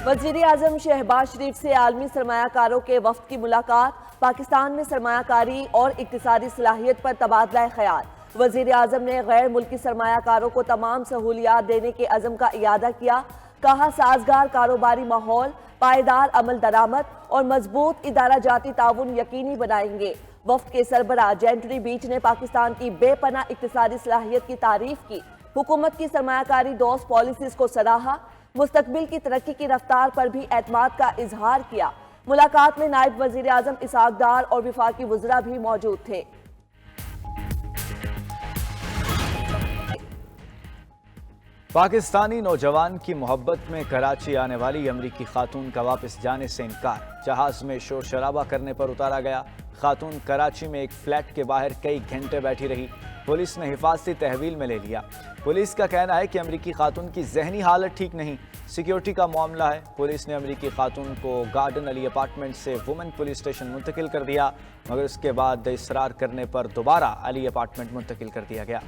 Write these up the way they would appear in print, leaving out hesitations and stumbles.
وزیر اعظم شہباز شریف سے عالمی سرمایہ کاروں کے وفد کی ملاقات، پاکستان میں سرمایہ کاری اور اقتصادی صلاحیت پر تبادلہ خیال۔ وزیر اعظم نے غیر ملکی سرمایہ کاروں کو تمام سہولیات دینے کے عزم کا اعادہ کیا، کہا سازگار کاروباری ماحول، پائیدار عمل درآمد اور مضبوط ادارہ جاتی تعاون یقینی بنائیں گے۔ وفد کے سربراہ جینٹری بیچ نے پاکستان کی بے پناہ اقتصادی صلاحیت کی تعریف کی، حکومت کی سرمایہ کاری دوست پالیسیز کو سراہا، مستقبل کی ترقی کی رفتار پر بھی اعتماد کا اظہار کیا۔ ملاقات میں نائب وزیر اعظم اسحاق ڈار اور وفاقی وزراء بھی موجود تھے۔ پاکستانی نوجوان کی محبت میں کراچی آنے والی امریکی خاتون کا واپس جانے سے انکار، جہاز میں شور شرابہ کرنے پر اتارا گیا۔ خاتون کراچی میں ایک فلیٹ کے باہر کئی گھنٹے بیٹھی رہی، پولیس نے حفاظتی تحویل میں لے لیا۔ پولیس کا کہنا ہے کہ امریکی خاتون کی ذہنی حالت ٹھیک نہیں، سیکیورٹی کا معاملہ ہے۔ پولیس نے امریکی خاتون کو گارڈن علی اپارٹمنٹ سے وومن پولیس اسٹیشن منتقل کر دیا، مگر اس کے بعد اصرار کرنے پر دوبارہ علی اپارٹمنٹ منتقل کر دیا گیا۔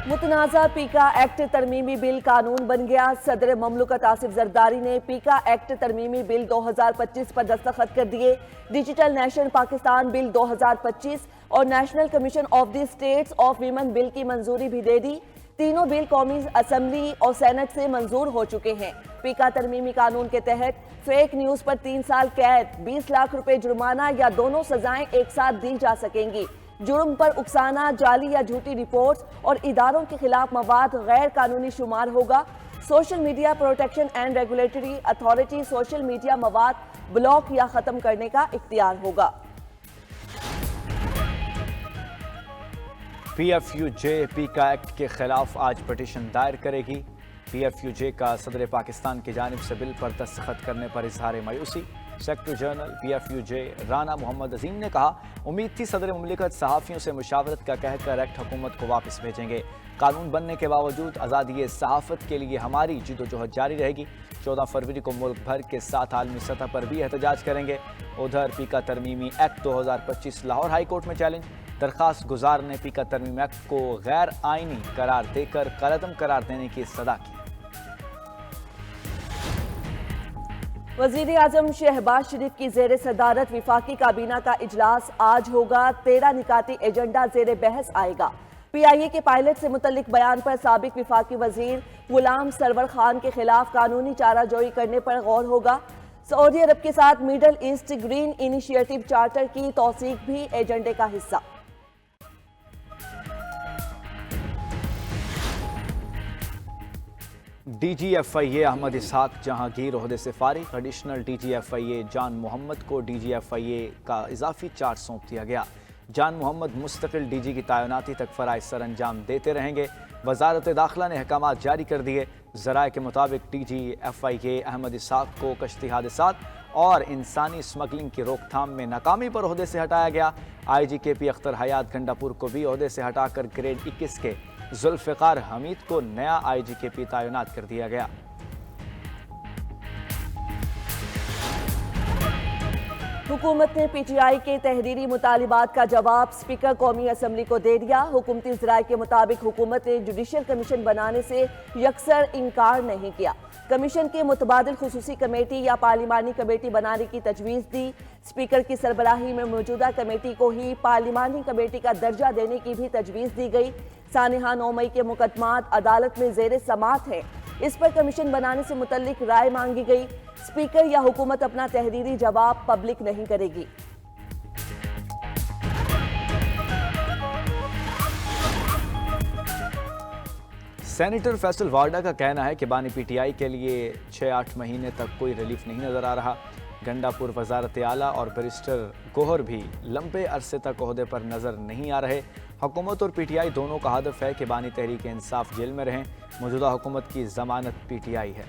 متنازع پیکا ایکٹ ترمیمی بل قانون بن گیا۔ صدر مملکت آصف زرداری نے پیکا ایکٹ ترمیمی بل 2025 پر دستخط کر دیے۔ ڈیجیٹل نیشن پاکستان بل 2025 اور national commission of the status of women bill کی منظوری بھی دے دی۔ تینوں بل قومی اسمبلی اور سینٹ سے منظور ہو چکے ہیں۔ پیکا ترمیمی قانون کے تحت فیک نیوز پر 3 سال قید، 20 لاکھ روپے جرمانہ یا دونوں سزائیں ایک ساتھ دی جا سکیں گی۔ جرم پر اکسانہ، جعلی یا جھوٹی رپورٹس اور اداروں کے خلاف مواد غیر قانونی شمار ہوگا۔ Social media protection and regulatory authority social media مواد بلاک یا ختم کرنے کا اختیار ہوگا۔ پی ایف یو جے پیکا ایکٹ کے خلاف آج پٹیشن دائر کرے گی۔ پی ایف یو جے کا صدر پاکستان کی جانب سے بل پر دستخط کرنے پر اظہار مایوسی۔ Secretary general P F U J Rana Muhammad Azeem نے کہا، امید تھی صدر مملکت صحافیوں سے مشاورت کا کہہ کر ایکٹ حکومت کو واپس بھیجیں گے۔ قانون بننے کے باوجود آزادی صحافت کے لیے ہماری جدوجہد جاری رہے گی۔ 14 فروری کو ملک بھر کے ساتھ عالمی سطح پر بھی احتجاج کریں گے۔ ادھر پیکا ترمیمی ایکٹ 2025 لاہور ہائی کورٹ میں چیلنج، درخواست گزار نے پیکا ترمیمی ایکٹ کو غیر آئینی قرار دے کر کالعدم قرار دینے کی صدا کی۔ وزیر اعظم شہباز شریف کی زیر صدارت وفاقی کابینہ کا اجلاس آج ہوگا۔ 13 نکاتی ایجنڈا زیر بحث آئے گا۔ پی آئی اے کے پائلٹ سے متعلق بیان پر سابق وفاقی وزیر غلام سرور خان کے خلاف قانونی چارہ جوئی کرنے پر غور ہوگا۔ سعودی عرب کے ساتھ Middle East green initiative charter کی توثیق بھی ایجنڈے کا حصہ۔ ڈی جی ایف آئی اے احمد اسحاق جہانگیر عہدے سے فارغ۔ ایڈیشنل ڈی جی ایف آئی اے جان محمد کو ڈی جی ایف آئی اے کا اضافی چارج سونپ دیا گیا۔ جان محمد مستقل ڈی جی کی تعیناتی تک فرائض سر انجام دیتے رہیں گے۔ وزارت داخلہ نے احکامات جاری کر دیے۔ ذرائع کے مطابق ڈی جی ایف آئی اے احمد اسحاق کو کشتی حادثات اور انسانی اسمگلنگ کی روک تھام میں ناکامی پر عہدے سے ہٹایا گیا۔ آئی جی کے پی اختر حیات گنڈا پور کو بھی عہدے سے ہٹا کر گریڈ 21 کے ذوالفقار حمید کو نیا آئی جی کے پی تعینات کر دیا گیا۔ حکومت نے پی ٹی آئی کے تحریری مطالبات کا جواب اسپیکر قومی اسمبلی کو دے دیا۔ حکومتی ذرائع کے مطابق حکومت نے جوڈیشل کمیشن بنانے سے یکسر انکار نہیں کیا۔ کمیشن کے متبادل خصوصی کمیٹی یا پارلیمانی کمیٹی بنانے کی تجویز دی۔ اسپیکر کی سربراہی میں موجودہ کمیٹی کو ہی پارلیمانی کمیٹی کا درجہ دینے کی بھی تجویز دی گئی۔ سانحہ 9 مئی کے مقدمات عدالت میں زیر سماعت ہیں۔ اس پر کمیشن بنانے سے متعلق رائے مانگی گئی۔ اسپیکر یا حکومت اپنا تحریری جواب پبلک نہیں کرے گی۔ سینیٹر فیصل وارڈا کا کہنا ہے کہ بانی پی ٹی آئی کے لیے 6-8 مہینے تک کوئی ریلیف نہیں نظر آ رہا۔ گنڈا پور وزارت اعلیٰ اور بیرسٹر گوہر بھی لمبے عرصے تک عہدے پر نظر نہیں آ رہے۔ حکومت اور پی ٹی آئی دونوں کا ہدف ہے کہ بانی تحریک انصاف جیل میں رہیں۔ موجودہ حکومت کی ضمانت پی ٹی آئی ہے۔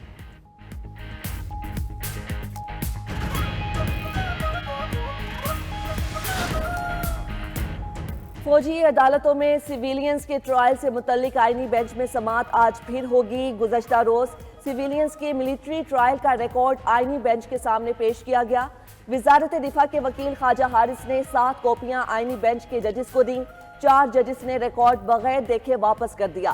فوجی عدالتوں میں سیویلینز کے ٹرائل سے متعلق آئینی بینچ میں سماعت آج پھر ہوگی۔ گزشتہ روز سیویلینز کے ملٹری ٹرائل کا ریکارڈ آئینی بینچ کے سامنے پیش کیا گیا۔ وزارت دفاع کے وکیل خواجہ حارث نے 7 کاپیاں آئینی بینچ کے ججز کو دیں۔ 4 ججز نے ریکارڈ بغیر دیکھے واپس کر دیا۔